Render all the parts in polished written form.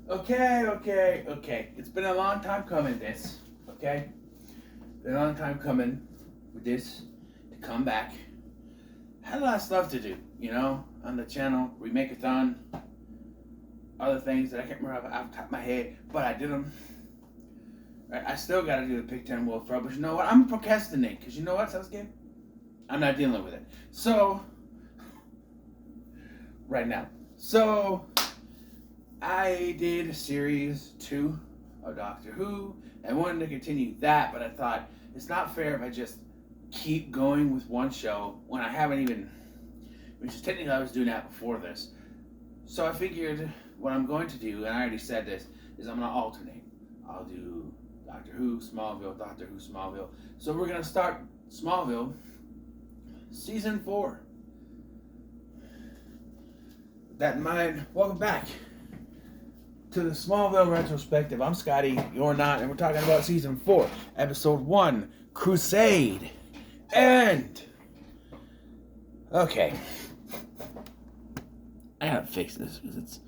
Okay. It's been a long time coming, this. Okay? Been a long time coming with this to come back. Had a lot of stuff to do, on the channel. Remake-a-thon. Other things that I can't remember off the top of my head, but I did them. Right, I still got to do the Pick 10 Wolf Throw, but you know what? I'm procrastinating, because you know what, Sasuke? I'm not dealing with it. So, right now. So, I did series 2 of Doctor Who. I wanted to continue that, but I thought it's not fair if I just keep going with one show when I haven't even, which is technically I was doing that before this. So I figured what I'm going to do, and I already said this, is I'm going to alternate. I'll do Doctor Who, Smallville, Doctor Who, Smallville. So we're going to start Smallville Season 4. With that in mind, welcome back to the Smallville Retrospective. I'm Scotty, you're not, and we're talking about Season 4, Episode 1, Crusade. And, okay, I gotta fix this because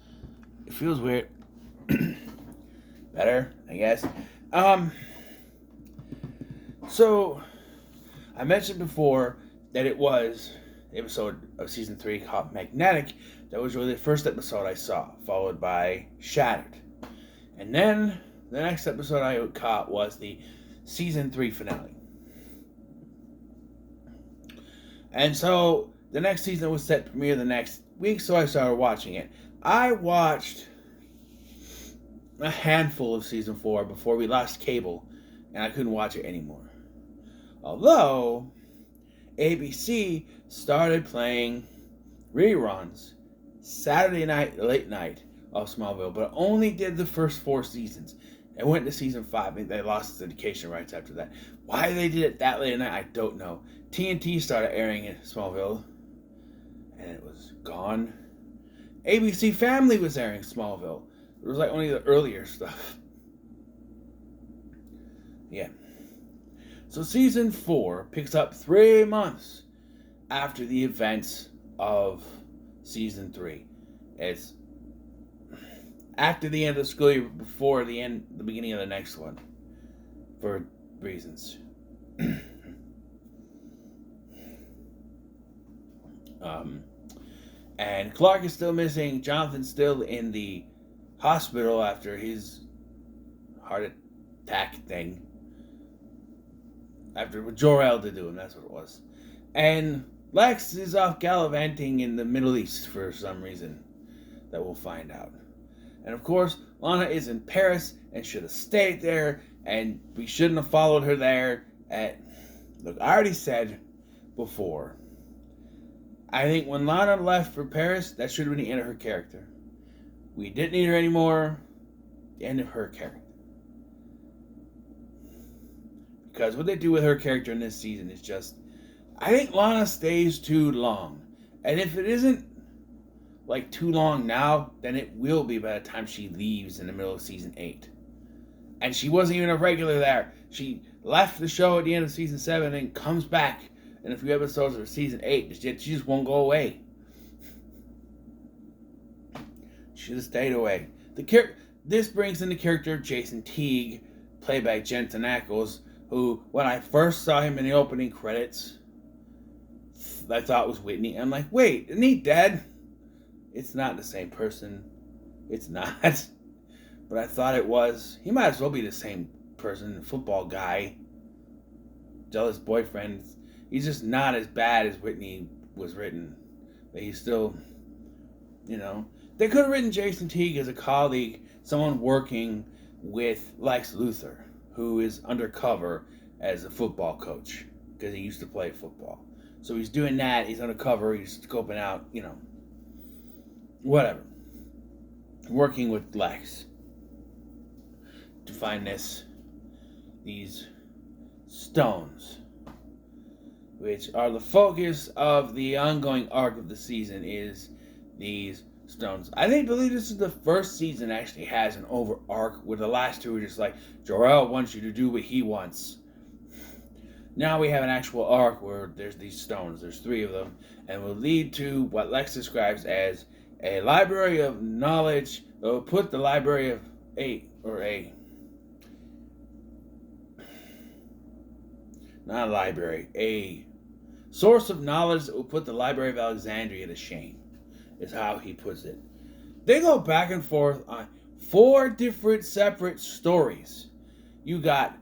it feels weird. Better, I guess. So, I mentioned before that it was the episode of Season 3 called Magnetic. That was really the first episode I saw, followed by Shattered. And then, the next episode I caught was the Season 3 finale. And so, the next season was set to premiere the next week, so I started watching it. I watched a handful of Season 4 before we lost cable, and I couldn't watch it anymore. Although, ABC started playing reruns Saturday night, late night of Smallville, but only did the first 4 seasons. It went to Season 5, and they lost the syndication rights after that. Why they did it that late at night, I don't know. TNT started airing in Smallville, and it was gone. ABC Family was airing Smallville. It was like only the earlier stuff. Yeah. So Season 4 picks up 3 months after the events of Season 3. It's after the end of the school year, before the beginning of the next one, for reasons. And Clark is still missing. Jonathan's still in the hospital after his heart attack thing. After what Jor-El did to him, that's what it was. And Lex is off gallivanting in the Middle East for some reason that we'll find out. And of course, Lana is in Paris and should have stayed there, and we shouldn't have followed her there. Look, I already said before, I think when Lana left for Paris, that should have been the end of her character. We didn't need her anymore. The end of her character. Because what they do with her character in this season is just, I think Lana stays too long. And if it isn't like too long now, then it will be by the time she leaves in the middle of Season 8. And she wasn't even a regular there. She left the show at the end of Season 7 and comes back in a few episodes of Season 8. She just won't go away. She should have stayed away. This brings in the character of Jason Teague, played by Jensen Ackles, who, when I first saw him in the opening credits, I thought was Whitney. I'm like, wait, isn't he dead? It's not the same person. It's not. But I thought it was. He might as well be the same person, football guy, jealous boyfriend. He's just not as bad as Whitney was written. But he's still, They could have written Jason Teague as a colleague, someone working with Lex Luthor, who is undercover as a football coach, because he used to play football. So he's doing that, he's undercover, he's scoping out, whatever. Working with Lex to find these stones, which are the focus of the ongoing arc of the season, is these stones. I believe this is the first season that actually has an over arc, where the last two are just like, Jor-El wants you to do what he wants. Now we have an actual arc where there's these stones. There's 3 of them, and will lead to what Lex describes as a library of knowledge They'll put the library of not a library, a source of knowledge that will put the Library of Alexandria to shame, is how he puts it. They go back and forth on 4 different separate stories. You got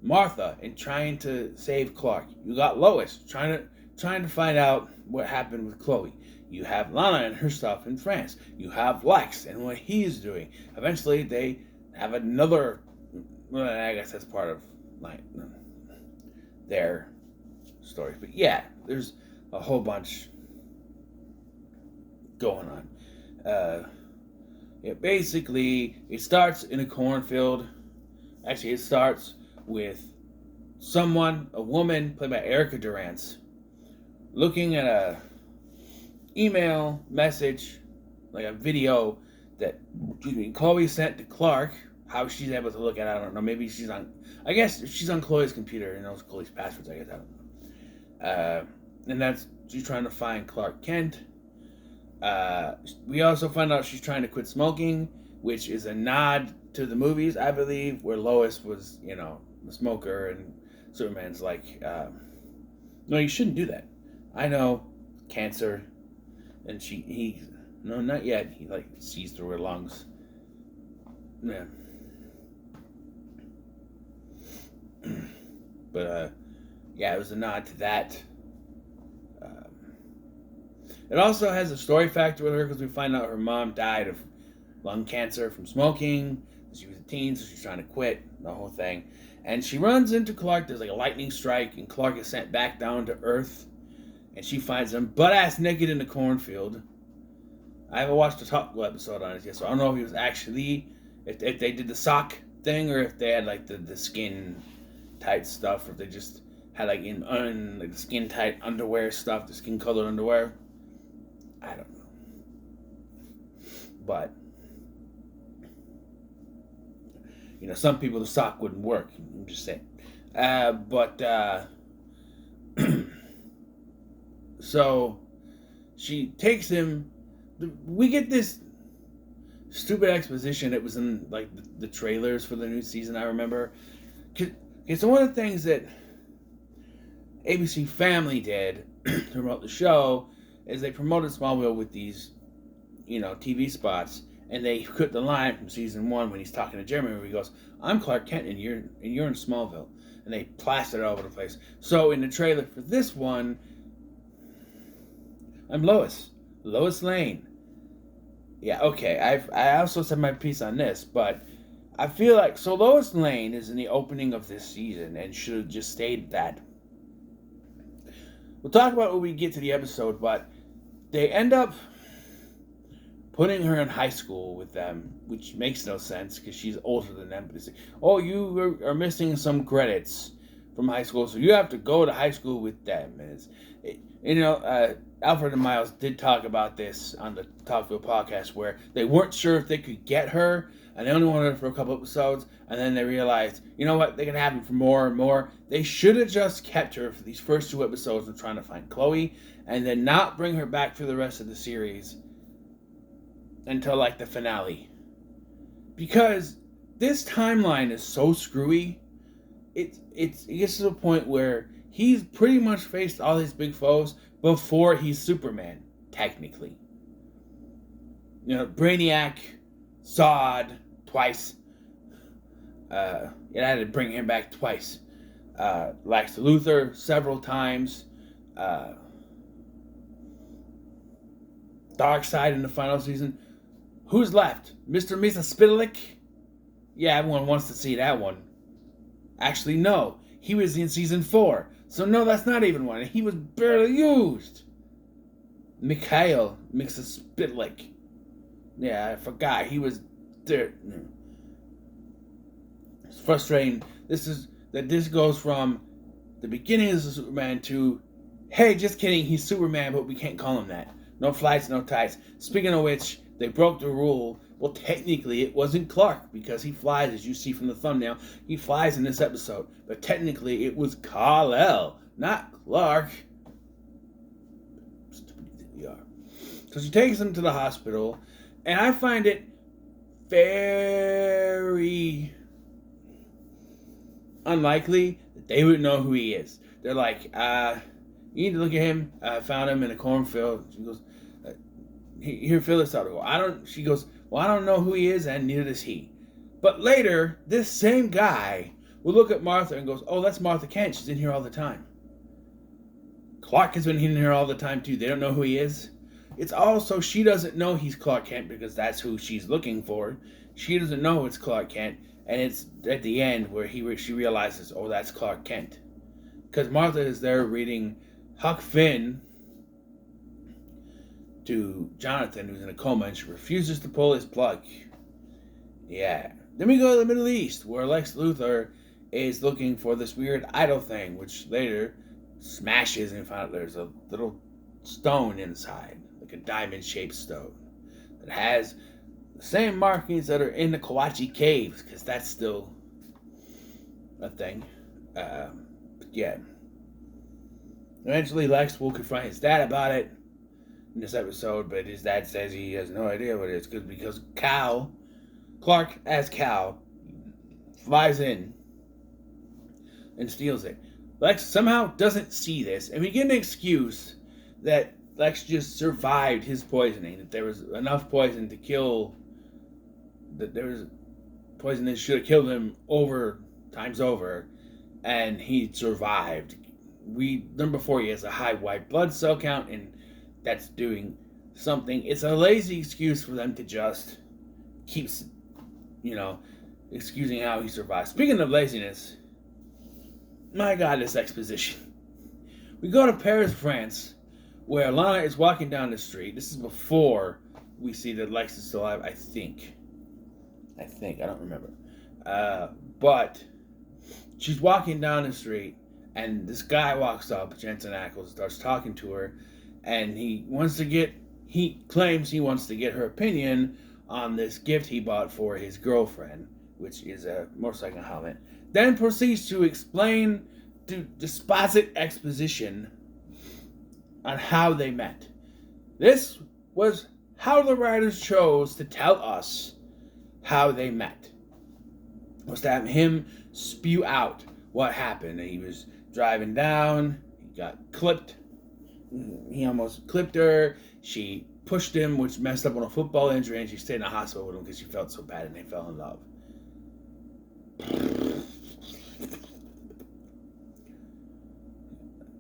Martha and trying to save Clark. You got Lois trying to find out what happened with Chloe. You have Lana and her stuff in France. You have Lex and what he's doing. Eventually, they have another. Well, I guess that's part of like their stories. But yeah, there's a whole bunch going on. Basically, it starts in a cornfield. Actually, it starts with a woman played by Erica Durance, looking at a email message, like a video that Chloe sent to Clark. How she's able to look at it, I don't know. Maybe I guess she's on Chloe's computer and knows Chloe's passwords, I guess. I don't know. And she's trying to find Clark Kent. We also find out she's trying to quit smoking, which is a nod to the movies, I believe, where Lois was, a smoker, and Superman's like, no, you shouldn't do that. I know, cancer, and no, not yet. He sees through her lungs. Yeah. But it was a nod to that. It also has a story factor with her because we find out her mom died of lung cancer from smoking. She was a teen, so she's trying to quit, the whole thing. And she runs into Clark. There's a lightning strike, and Clark is sent back down to Earth. And she finds him butt-ass naked in the cornfield. I haven't watched a Top Gun episode on it yet, so I don't know if he was actually, if they did the sock thing, or if they had the skin tight stuff, or if they just had the skin tight underwear stuff, the skin colored underwear. I don't know. But some people the sock wouldn't work. I'm just saying. So she takes him. We get this stupid exposition that was in the trailers for the new season. I remember. So one of the things that ABC Family did to promote the show is they promoted Smallville with these, TV spots, and they put the line from season 1 when he's talking to Jeremy where he goes, "I'm Clark Kent and you're in Smallville," and they plastered it all over the place. So in the trailer for this one, I'm Lois Lane. Yeah, okay. I also said my piece on this, but I feel like Lois Lane is in the opening of this season and should have just stayed that. We'll talk about when we get to the episode, but they end up putting her in high school with them, which makes no sense because she's older than them. But it's like, oh, you are missing some credits from high school, so you have to go to high school with them. And Alfred and Miles did talk about this on the Talkville podcast, where they weren't sure if they could get her, and they only wanted her for a couple episodes, and then they realized, you know what, they can have her for more and more. They should have just kept her for these first 2 episodes of trying to find Chloe, and then not bring her back for the rest of the series until the finale. Because this timeline is so screwy, it gets to the point where he's pretty much faced all his big foes before he's Superman, technically. Brainiac, Zod, twice. It had to bring him back twice. Lex Luthor several times. Darkseid in the final season. Who's left? Mr. Mxyzptlk? Yeah, everyone wants to see that one. Actually, no. He was in season 4. So no, that's not even one. He was barely used. Mikhail Mxyzptlk. Yeah, I forgot. He was there. It's frustrating. This goes from the beginning of Superman to, hey, just kidding, he's Superman, but we can't call him that. No flights, no ties. Speaking of which, they broke the rule. Well, technically, it wasn't Clark, because he flies, as you see from the thumbnail. He flies in this episode. But technically, it was Kal-El, not Clark. Stupid that we are. So she takes him to the hospital, and I find it very unlikely that they would know who he is. They're like, you need to look at him. I found him in a cornfield. She goes, here, fill this out. She goes, well, I don't know who he is, and neither does he. But later, this same guy will look at Martha and goes, oh, that's Martha Kent. She's in here all the time. Clark has been in here all the time, too. They don't know who he is. It's also, she doesn't know he's Clark Kent because that's who she's looking for. She doesn't know it's Clark Kent. And it's at the end where she realizes, oh, that's Clark Kent. Because Martha is there reading Huck Finn to Jonathan, who's in a coma, and she refuses to pull his plug. Yeah. Then we go to the Middle East, where Lex Luthor is looking for this weird idol thing, which later smashes and finds out there's a little stone inside, like a diamond-shaped stone, that has the same markings that are in the Kawachi Caves, because that's still a thing. Yeah. Eventually, Lex will confront his dad about it in this episode, but his dad says he has no idea what it is, because Clark, as Cal, flies in and steals it. Lex somehow doesn't see this, and we get an excuse that Lex just survived his poisoning, that there was enough poison to kill, that there was poison that should have killed him times over, and he survived. We learned before he has a high white blood cell count, and that's doing something. It's a lazy excuse for them to just keep, excusing how he survived. Speaking of laziness, my God, this exposition. We go to Paris, France, where Lana is walking down the street. This is before we see that Lex is still alive, I think. I don't remember. But she's walking down the street, and this guy walks up, Jensen Ackles, starts talking to her, and he claims he wants to get her opinion on this gift he bought for his girlfriend, which is a motorcycle helmet. Then proceeds to disposit exposition on how they met. This was how the writers chose to tell us how they met. Was to have him spew out what happened. He was driving down, he got clipped, he almost clipped her, she pushed him, which messed up on a football injury, and she stayed in the hospital with him because she felt so bad, and they fell in love.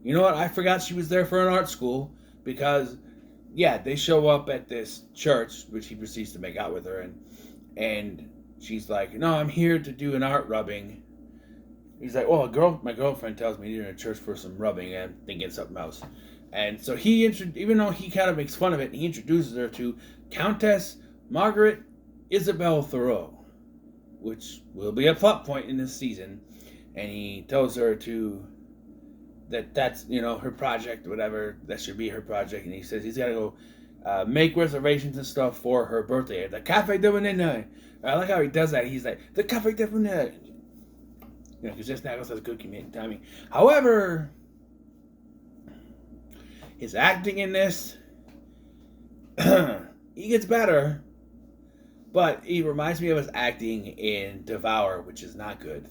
You know what? I forgot she was there for an art school, because, yeah, they show up at this church, which he proceeds to make out with her, and she's like, no, I'm here to do an art rubbing. He's like, well, my girlfriend tells me you're in a church for some rubbing, and I'm thinking something else. And so even though he kind of makes fun of it, he introduces her to Countess Margaret Isabel Thoreau, which will be a plot point in this season. And he tells her that's her project, whatever, that should be her project. And he says he's got to go make reservations and stuff for her birthday at the Cafe de Venena. I like how he does that. He's like, the Cafe de Venena. Because Jensen Ackles has good comedic timing. However, his acting in this, he gets better, but he reminds me of his acting in Devour, which is not good.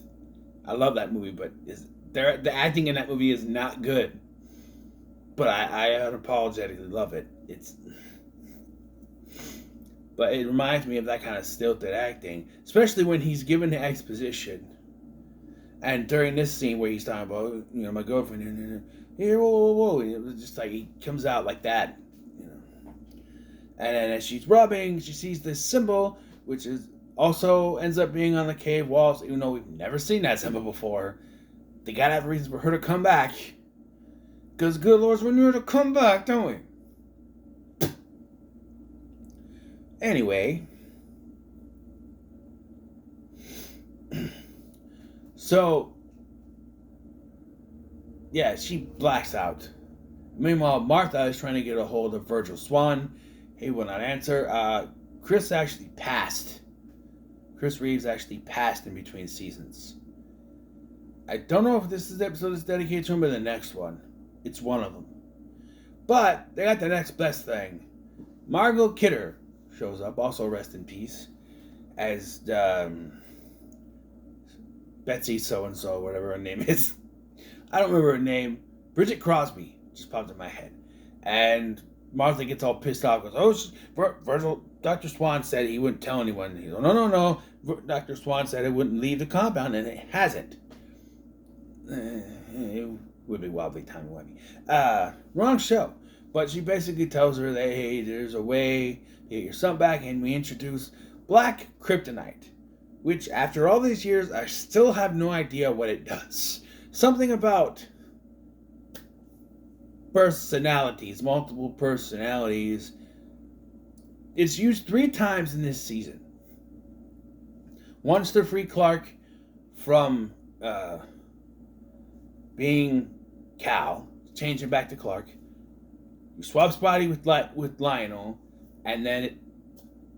I love that movie, but the acting in that movie is not good. But I unapologetically love it. But it reminds me of that kind of stilted acting, especially when he's given the exposition. And during this scene where he's talking about, my girlfriend, whoa. It was just like he comes out like that, And then as she's rubbing, she sees this symbol, which also ends up being on the cave walls, even though we've never seen that symbol before. They gotta have reasons for her to come back. Because good lords, we need her to come back, don't we? Anyway. So, yeah, she blacks out. Meanwhile, Martha is trying to get a hold of Virgil Swan. He will not answer. Chris Reeves actually passed in between seasons. I don't know if this is the episode that's dedicated to him or the next one. It's one of them. But they got the next best thing. Margot Kidder shows up, also rest in peace, as Betsy so-and-so, whatever her name is. I don't remember her name. Bridget Crosby just popped in my head. And Martha gets all pissed off. Goes, Virgil, Dr. Swan said he wouldn't tell anyone. He goes, no. Dr. Swan said it wouldn't leave the compound, and it hasn't. It would be wobbly, timey-wimey. Wrong show. But she basically tells her that, hey, there's a way to get your son back, and we introduce Black Kryptonite, which, after all these years, I still have no idea what it does. Something about personalities, multiple personalities. It's used 3 times in this season. Once to free Clark from being Cal, change him back to Clark. He swaps body with Lionel, and then it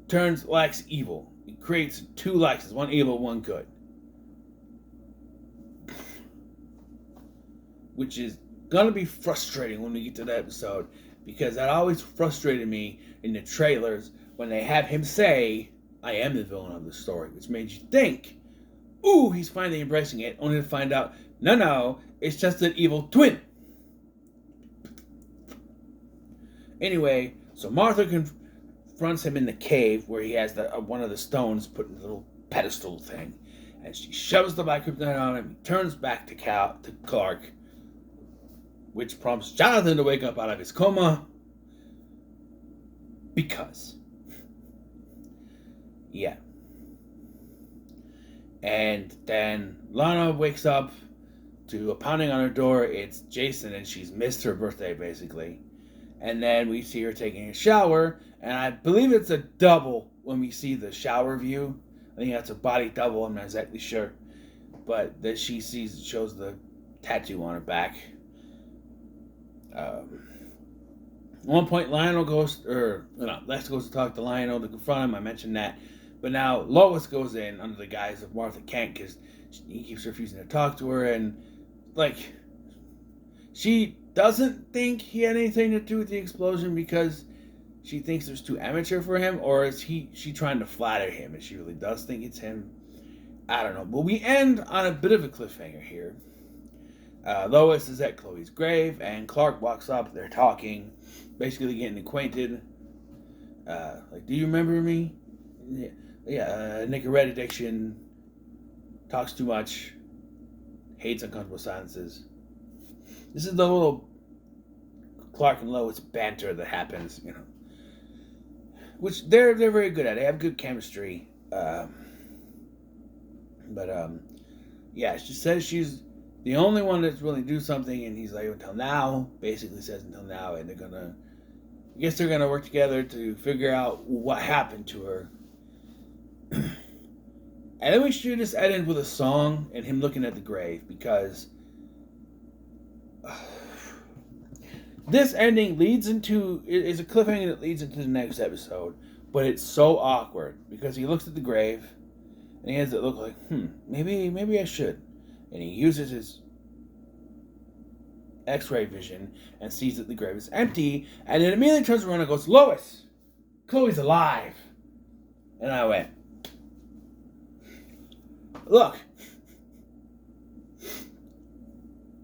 turns Lex evil. It creates 2 Lexes, one evil, one good. Which is gonna be frustrating when we get to that episode, because that always frustrated me in the trailers when they have him say, I am the villain of the story, which made you think, ooh, he's finally embracing it, only to find out, no, it's just an evil twin. Anyway, so Martha confronts him in the cave where he has one of the stones put in the little pedestal thing, and she shoves the Black Kryptonite on him. He turns back to Clark, which prompts Jonathan to wake up out of his coma. Because. Yeah. And then Lana wakes up to a pounding on her door. It's Jason, and she's missed her birthday, basically. And then we see her taking a shower, and I believe it's a double when we see the shower view. I think that's a body double, I'm not exactly sure. But that she shows the tattoo on her back. At one point, Lex goes to talk to Lionel to confront him. I mentioned that. But now Lois goes in under the guise of Martha Kent because he keeps refusing to talk to her. And, she doesn't think he had anything to do with the explosion because she thinks it's too amateur for him. Or is she trying to flatter him and she really does think it's him? I don't know. But we end on a bit of a cliffhanger here. Lois is at Chloe's grave, and Clark walks up. They're talking, basically getting acquainted. Do you remember me? Yeah. Nicorette addiction, talks too much, hates uncomfortable silences. This is the little Clark and Lois banter that happens, which they're very good at. They have good chemistry. She says she's the only one that's willing to do something, and he's like, until now, basically says until now, and I guess they're gonna work together to figure out what happened to her. And then we should just end with a song and him looking at the grave, because this ending is a cliffhanger that leads into the next episode, but it's so awkward because he looks at the grave and he has it look like, maybe I should. And he uses his X-ray vision and sees that the grave is empty, and then immediately turns around and goes, Lois, Chloe's alive. And I went, look,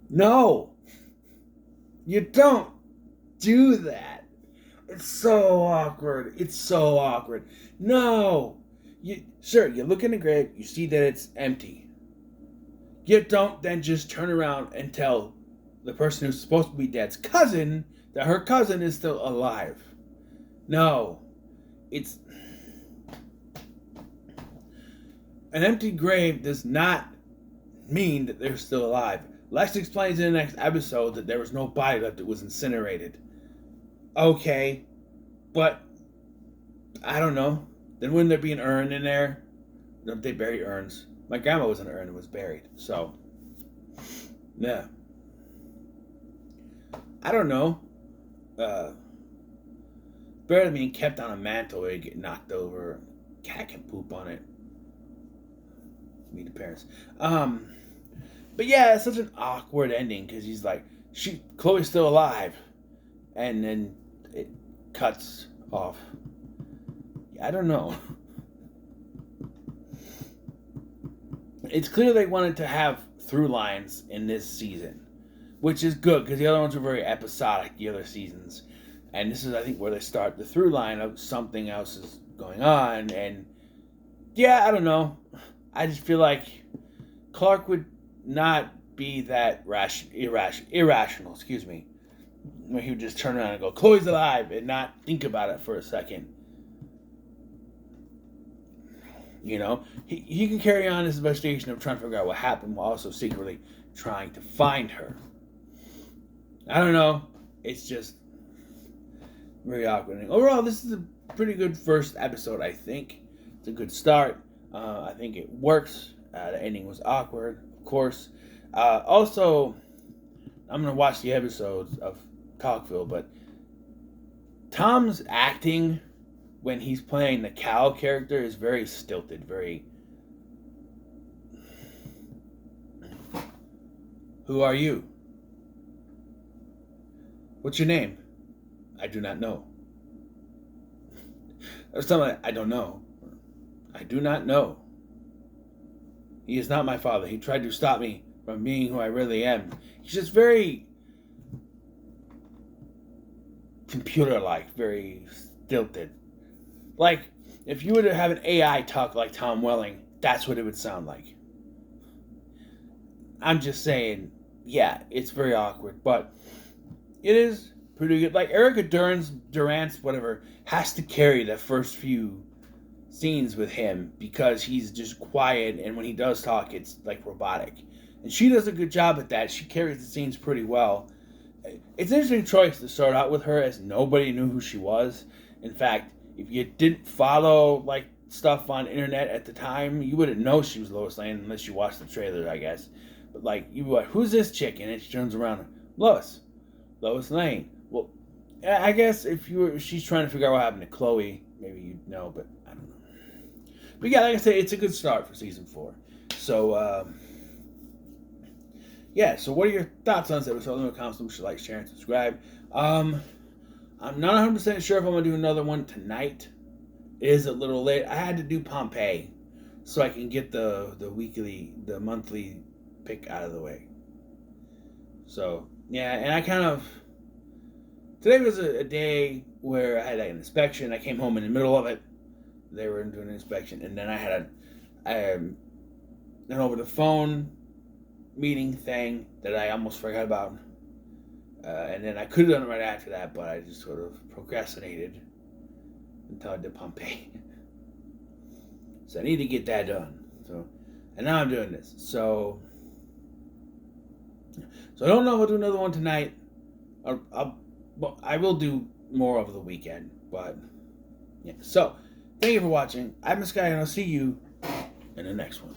no, you don't do that. It's so awkward. No, you look in the grave, you see that it's empty. You don't then just turn around and tell the person who's supposed to be dead's cousin that her cousin is still alive. No, it's an empty grave does not mean that they're still alive. Lex explains in the next episode that there was no body left, it was incinerated. Okay, but I don't know. Then wouldn't there be an urn in there? Don't they bury urns? My grandma was in an urn and was buried, so yeah. I don't know. Better than being kept on a mantle where you get knocked over. Cat can poop on it. Meet the parents. But yeah, it's such an awkward ending because he's like, Chloe's still alive, and then it cuts off. I don't know. it's clear they wanted to have through lines in this season, which is good because the other ones were very episodic, the other seasons. And this is, I think, where they start the through line of something else is going on. And yeah, I don't know. I just feel like Clark would not be that irrational, when he would just turn around and go, Chloe's alive, and not think about it for a second. You know, he can carry on his investigation of trying to figure out what happened while also secretly trying to find her. I don't know. It's just very awkward. And overall, this is a pretty good first episode, I think. It's a good start. I think it works. The ending was awkward, of course. Also, I'm going to watch the episodes of Talkville, but Tom's acting when he's playing the Cal character is very stilted, very... Who are you? What's your name? I do not know. Or something like, I don't know. I do not know. He is not my father. He tried to stop me from being who I really am. He's just very computer-like, very stilted. Like, if you were to have an AI talk like Tom Welling, that's what it would sound like. I'm just saying, yeah, it's very awkward, but it is pretty good. Like, Erica Durance, whatever, has to carry the first few scenes with him because he's just quiet, and when he does talk, it's like robotic. And she does a good job at that. She carries the scenes pretty well. It's an interesting choice to start out with her as nobody knew who she was. In fact, if you didn't follow like stuff on internet at the time, you wouldn't know she was Lois Lane unless you watched the trailers, I guess. But like, you were like, who's this chick? And then she turns around, Lois Lane. Well, I guess if she's trying to figure out what happened to Chloe, maybe you'd know, but I don't know. But yeah, like I said, it's a good start for season 4. So, yeah, so what are your thoughts on this episode? Leave in the comments. Don't forget to like, share, and subscribe. I'm not 100% sure if I'm going to do another one tonight. It is a little late. I had to do Pompeii so I can get the monthly pick out of the way. So, yeah, and today was a day where I had an inspection. I came home in the middle of it. They were doing an inspection, and then I had an over the phone meeting thing that I almost forgot about. And then I could have done it right after that, but I just sort of procrastinated until I did Pompeii. So I need to get that done. And now I'm doing this. So I don't know if I'll do another one tonight. I will do more over the weekend, but yeah. So thank you for watching. I'm this guy, and I'll see you in the next one.